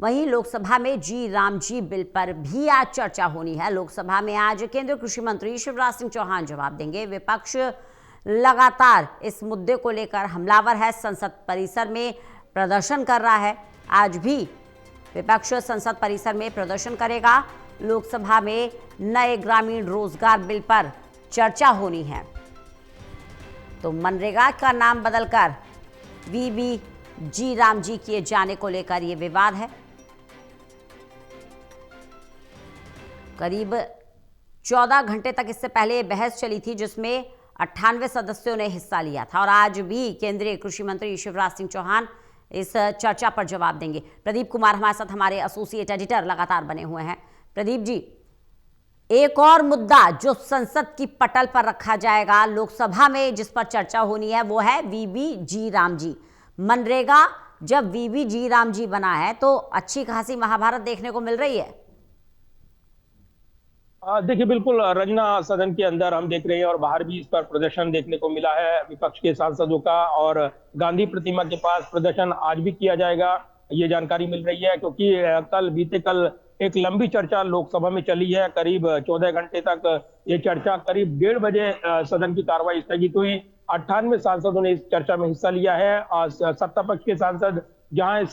वहीं लोकसभा में जी राम जी बिल पर भी आज चर्चा होनी है। लोकसभा में आज केंद्रीय कृषि मंत्री शिवराज सिंह चौहान जवाब देंगे। विपक्ष लगातार इस मुद्दे को लेकर हमलावर है, संसद परिसर में प्रदर्शन कर रहा है। आज भी विपक्ष संसद परिसर में प्रदर्शन करेगा। लोकसभा में नए ग्रामीण रोजगार बिल पर चर्चा होनी है। तो मनरेगा का नाम बदलकर वीबी जी राम जी किए जाने को लेकर यह विवाद है। करीब 14 घंटे तक इससे पहले बहस चली थी, जिसमें 98 सदस्यों ने हिस्सा लिया था। और आज भी केंद्रीय कृषि मंत्री शिवराज सिंह चौहान इस चर्चा पर जवाब देंगे। प्रदीप कुमार हमारे साथ, हमारे एसोसिएट एडिटर लगातार बने हुए हैं। प्रदीप जी, एक और मुद्दा जो संसद की पटल पर रखा जाएगा लोकसभा में, जिस पर चर्चा होनी है, वो है वीबी जी राम जी। मनरेगा जब वीबी जी राम जी बना है तो अच्छी खासी महाभारत देखने को मिल रही है। देखिए, बिल्कुल रजना, सदन के अंदर हम देख रहे हैं और बाहर भी इस पर प्रदर्शन देखने को मिला है विपक्ष के सांसदों का। और गांधी प्रतिमा के पास प्रदर्शन आज भी किया जाएगा, ये जानकारी मिल रही है। क्योंकि बीते कल एक लंबी चर्चा लोकसभा में चली है। करीब 14 घंटे तक ये चर्चा, करीब 1:30 बजे सदन की कार्रवाई स्थगित हुई। 98 सांसदों ने इस चर्चा में हिस्सा लिया है। सत्ता पक्ष के सांसद जहां इस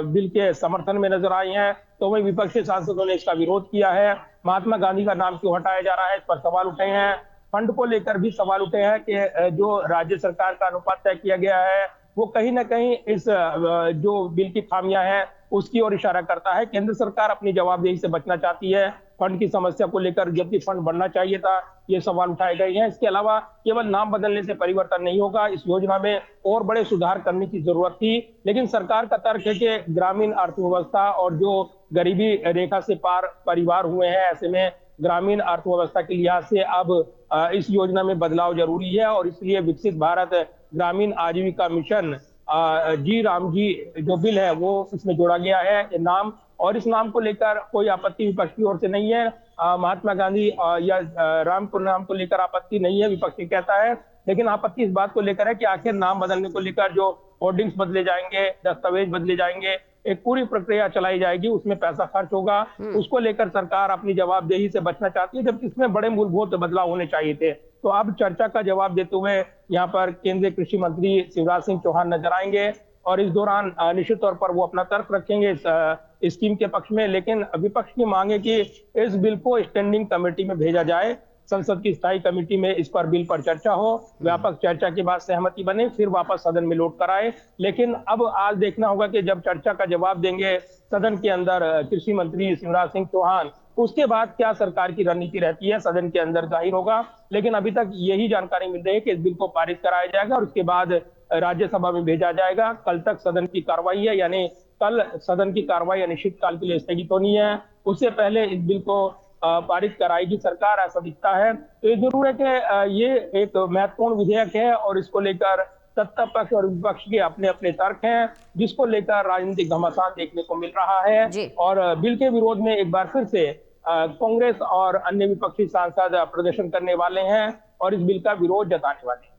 बिल के समर्थन में नजर आए हैं, तो वहीं विपक्ष के सांसदों ने इसका विरोध किया है। महात्मा गांधी का नाम क्यों हटाया जा रहा है, इस पर सवाल उठे हैं। फंड को लेकर भी सवाल उठे हैं कि जो राज्य सरकार का अनुपात तय किया गया है, वो कहीं ना कहीं इस जो बिल की खामियां हैं उसकी ओर इशारा करता है। केंद्र सरकार अपनी जवाबदेही से बचना चाहती है। फंड की समस्या को लेकर, जबकि फंड बढ़ना चाहिए था, ये सवाल उठाए गए हैं। इसके अलावा केवल नाम बदलने से परिवर्तन नहीं होगा, इस योजना में और बड़े सुधार करने की जरूरत थी। लेकिन सरकार का तर्क है कि ग्रामीण अर्थव्यवस्था और जो गरीबी रेखा से पार परिवार हुए हैं, ऐसे में ग्रामीण अर्थव्यवस्था के लिहाज से अब इस योजना में बदलाव जरूरी है। और इसलिए विकसित भारत ग्रामीण आजीविका मिशन जी राम जी जो बिल है वो इसमें जोड़ा गया है, ये नाम। और इस नाम को लेकर कोई आपत्ति विपक्ष की ओर से नहीं है। महात्मा गांधी या राम को नाम को लेकर आपत्ति नहीं है, विपक्ष ये कहता है। लेकिन आपत्ति इस बात को लेकर है कि आखिर नाम बदलने को लेकर जो होर्डिंग्स बदले जाएंगे, दस्तावेज बदले जाएंगे, एक पूरी प्रक्रिया चलाई जाएगी, उसमें पैसा खर्च होगा। उसको लेकर सरकार अपनी जवाबदेही से बचना चाहती है, जबकि इसमें बड़े मूलभूत बदलाव होने चाहिए थे। तो अब चर्चा का जवाब देते हुए यहाँ पर केंद्रीय कृषि मंत्री शिवराज सिंह चौहान नजर आएंगे। और इस दौरान निश्चित तौर पर वो अपना तर्क रखेंगे इस स्कीम के पक्ष में। लेकिन विपक्ष की मांग है कि इस बिल को स्टैंडिंग कमेटी में भेजा जाए, संसद की स्थायी कमेटी में इस पर बिल पर चर्चा हो, व्यापक चर्चा के बाद सहमति बने, फिर वापस सदन में लौट कर आए। लेकिन अब आज देखना होगा कि जब चर्चा का जवाब देंगे सदन के अंदर कृषि मंत्री शिवराज सिंह चौहान, उसके बाद क्या सरकार की रणनीति रहती है, सदन के अंदर जाहिर होगा। लेकिन अभी तक यही जानकारी मिल रही है कि इस बिल को पारित कराया जाएगा और उसके बाद राज्यसभा में भेजा जाएगा। कल तक सदन की कार्रवाई है, यानी कल सदन की कार्रवाई अनिश्चितकाल के लिए स्थगित होनी है। उससे पहले इस बिल को पारित कराएगी सरकार, ऐसा दिखता है। तो ये जरूर है कि ये एक महत्वपूर्ण विधेयक है और इसको लेकर सत्ता पक्ष और विपक्ष के अपने अपने तर्क हैं, जिसको लेकर राजनीतिक घमासान देखने को मिल रहा है। और बिल के विरोध में एक बार फिर से कांग्रेस और अन्य विपक्षी सांसद प्रदर्शन करने वाले हैं और इस बिल का विरोध जताने वाले हैं।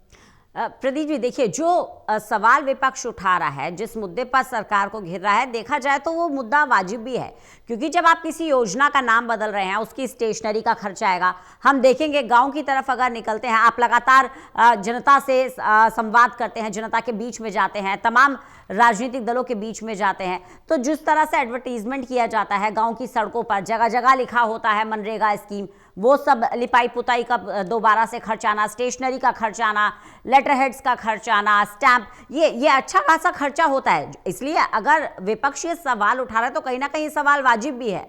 प्रदीप जी, देखिए, जो सवाल विपक्ष उठा रहा है, जिस मुद्दे पर सरकार को घेर रहा है, देखा जाए तो वो मुद्दा वाजिब भी है। क्योंकि जब आप किसी योजना का नाम बदल रहे हैं, उसकी स्टेशनरी का खर्चा आएगा। हम देखेंगे गांव की तरफ अगर निकलते हैं, आप लगातार जनता से संवाद करते हैं, जनता के बीच में जाते हैं, तमाम राजनीतिक दलों के बीच में जाते हैं, तो जिस तरह से एडवर्टीजमेंट किया जाता है गाँव की सड़कों पर, जगह जगह लिखा होता है मनरेगा स्कीम, वो सब लिपाई पुताई का दोबारा से खर्च आना, स्टेशनरी का खर्च आना, लेटर हेड्स का खर्च आना, स्टैंप, ये अच्छा खासा खर्चा होता है। इसलिए अगर विपक्ष ये सवाल उठा रहा है तो कहीं ना कहीं सवाल वाजिब भी है।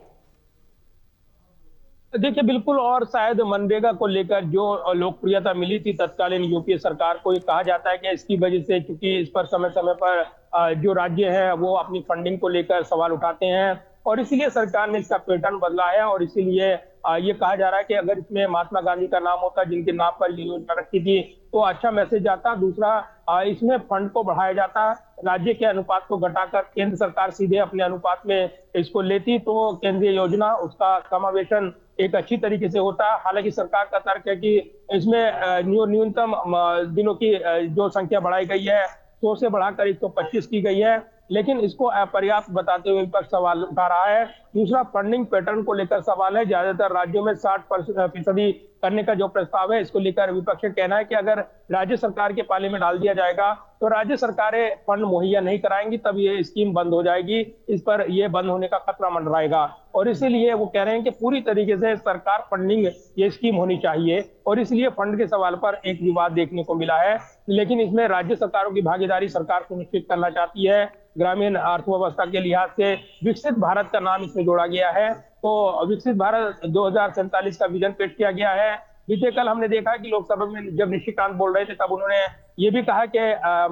देखिए, बिल्कुल। और शायद मनरेगा को लेकर जो लोकप्रियता मिली थी तत्कालीन यूपीए सरकार को, ये कहा जाता है कि इसकी वजह से, चूंकि इस पर समय समय पर जो राज्य हैं वो अपनी फंडिंग को लेकर सवाल उठाते हैं और इसीलिए सरकार ने इसका पैटर्न बदला है। और इसीलिए ये कहा जा रहा है कि अगर इसमें महात्मा गांधी का नाम होता, जिनके नाम पर ये योजना रखी थी, तो अच्छा मैसेज आता। दूसरा, इसमें फंड को बढ़ाया जाता, राज्य के अनुपात को घटाकर केंद्र सरकार सीधे अपने अनुपात में इसको लेती, तो केंद्रीय योजना उसका समावेशन एक अच्छी तरीके से होता। हालांकि सरकार का तर्क है कि इसमें न्यूनतम दिनों की जो संख्या बढ़ाई गई है, 100 से बढ़ाकर 125 की गई है। लेकिन इसको अपर्याप्त बताते हुए विपक्ष सवाल उठा रहा है। दूसरा, फंडिंग पैटर्न को लेकर सवाल है। ज्यादातर राज्यों में 60% करने का जो प्रस्ताव है, इसको लेकर विपक्ष का कहना है कि अगर राज्य सरकार के पाले में डाल दिया जाएगा तो राज्य सरकारें फंड मुहैया नहीं कराएंगी, तब ये स्कीम बंद हो जाएगी। इस पर ये बंद होने का खतरा मंडराएगा और इसीलिए वो कह रहे हैं कि पूरी तरीके से सरकार फंडिंग ये स्कीम होनी चाहिए और इसलिए फंड के सवाल पर एक विवाद देखने को मिला है। लेकिन इसमें राज्य सरकारों की भागीदारी सरकार सुनिश्चित करना चाहती है। ग्रामीण अर्थव्यवस्था के लिहाज से विकसित भारत का नाम इसमें जोड़ा गया है। तो विकसित भारत 2047 का विजन पेश किया गया है। बीते कल हमने देखा कि लोकसभा में जब निशिकांत बोल रहे थे तब उन्होंने ये भी कहा कि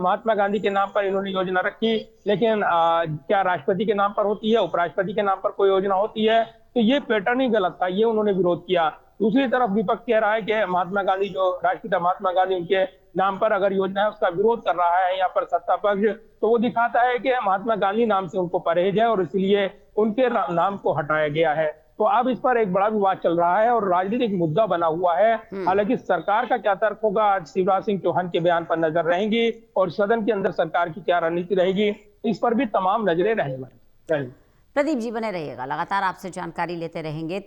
महात्मा गांधी के नाम पर इन्होंने योजना रखी, लेकिन क्या राष्ट्रपति के नाम पर होती है, उपराष्ट्रपति के नाम पर कोई योजना होती है? तो ये पैटर्न ही गलत था, ये उन्होंने विरोध किया। दूसरी तरफ विपक्ष कह रहा है कि महात्मा गांधी, जो राष्ट्रपिता महात्मा गांधी, उनके नाम पर अगर योजना है उसका विरोध कर रहा है यहाँ पर सत्ता पक्ष, तो वो दिखाता है कि महात्मा गांधी नाम से उनको परहेज है और इसलिए उनके नाम को हटाया गया है। तो अब इस पर एक बड़ा विवाद चल रहा है और राजनीतिक मुद्दा बना हुआ है। हालांकि सरकार का क्या तर्क होगा, आज शिवराज सिंह चौहान के बयान पर नजर रहेंगी और सदन के अंदर सरकार की क्या रणनीति रहेगी, इस पर भी तमाम नजरें रहेंगी। प्रदीप जी बने रहिएगा, लगातार आपसे जानकारी लेते रहेंगे।